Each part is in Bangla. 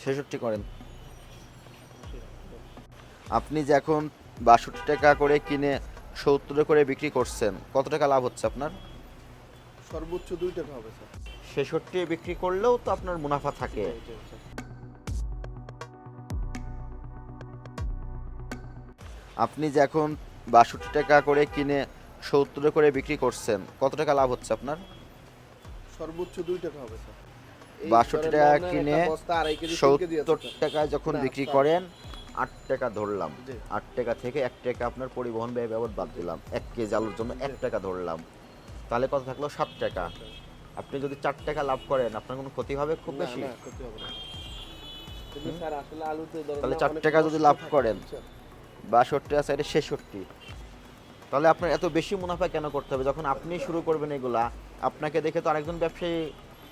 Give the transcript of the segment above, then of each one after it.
৬৬ করেন। আপনি যে এখন ৬২ টাকা করে কিনে ৭০ করে বিক্রি করছেন, কত টাকা লাভ হচ্ছে আপনার? সর্বোচ্চ 2 টাকা হবে স্যার। ৬৬ বিক্রি করলেও তো আপনার মুনাফা থাকে। জি, জি, স্যার। আপনি যে এখন ৬২ টাকা করে কিনে ৭০ করে বিক্রি করছেন, কত টাকা লাভ হচ্ছে আপনার? সর্বোচ্চ 2 টাকা হবে স্যার। এই ৬২ ধরেন টাকা আপনার কিনে একটা বস্তা 2.5 কেজি 3 কেজি আছে ৭০ স্যার। টাকায় যখন না, বিক্রি স্যার। করেন, ৮ টাকা ধরলাম। জি। ৮ টাকা থেকে ১ টাকা আপনার পরিবহন ব্যয় বাবদ বাদ দিলাম। ১ কেজি আলুর জন্য ১ জি। টাকা ধরলাম। তাহলে কত থাকলো? ৭ টাকা। আপনি যদি ৪ টাকা লাভ করেন, আপনার কোনো ক্ষতি হবে খুব না, বেশি? না, ক্ষতি হবে না। কিন্তু স্যার আসলে আলুতে ধরেন তাহলে না ৪ অনেক টাকা যদি কষ্ট লাভ থাকে, করেন, বুঝছেন? ৬২ আছে এটা ৬৬। তাহলে আপনার এত বেশি মুনাফা কেন করতে হবে? যখন আপনি শুরু করবেন এগুলা, আপনাকে দেখে তো আরেকজন ব্যবসায়ী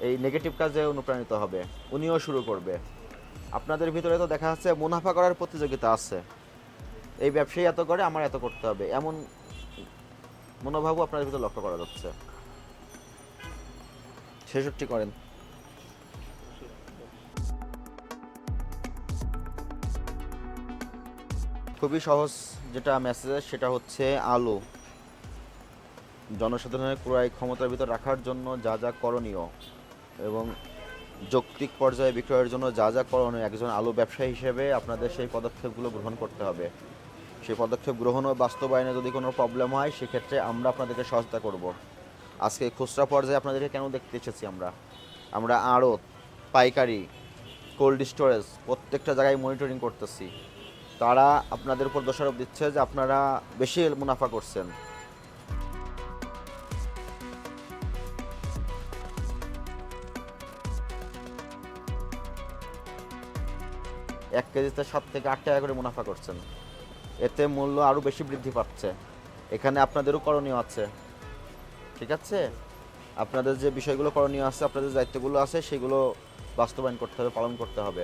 এই নেগেটিভ কাজে অনুপ্রাণিত হবে, উনিও শুরু করবে। আপনাদের ভিতরে তো দেখা যাচ্ছে মুনাফা করার প্রতিযোগিতা আছে। এই ব্যবসায়ী এত করে, আমার এত করতে হবে, এমন মনোভাবও আপনাদের ভিতরে লক্ষ্য করা যাচ্ছে। ৬৬ করেন। খুবই সহজ যেটা মেসেজ, সেটা হচ্ছে আলু জনসাধারণের ক্রয় ক্ষমতার ভিতর রাখার জন্য যা যা করণীয় এবং যৌক্তিক পর্যায়ে বিক্রয়ের জন্য যা যা করণীয়, একজন আলু ব্যবসায়ী হিসেবে আপনাদের সেই পদক্ষেপগুলো গ্রহণ করতে হবে। সেই পদক্ষেপ গ্রহণ ও বাস্তবায়নে যদি কোনো প্রবলেম হয়, সেক্ষেত্রে আমরা আপনাদেরকে সহায়তা করব। আজকে খুচরা পর্যায়ে আপনাদেরকে কেন দেখতে এসেছি আমরা? আমরা আড়ত, পাইকারি, কোল্ড স্টোরেজ প্রত্যেকটা জায়গায় মনিটরিং করতেছি। তারা আপনাদের উপর দোষারোপ দিচ্ছে যে আপনারা বেশি মুনাফা করছেন। এক কেজিতে ৭ থেকে ৮ টাকা করে মুনাফা করছেন। এতে মূল্য আরও বেশি বৃদ্ধি পাচ্ছে। এখানে আপনাদেরও করণীয় আছে, ঠিক আছে? আপনাদের যে বিষয়গুলো করণীয় আছে, আপনাদের দায়িত্বগুলো আছে, সেগুলো বাস্তবায়ন করতে হবে, পালন করতে হবে।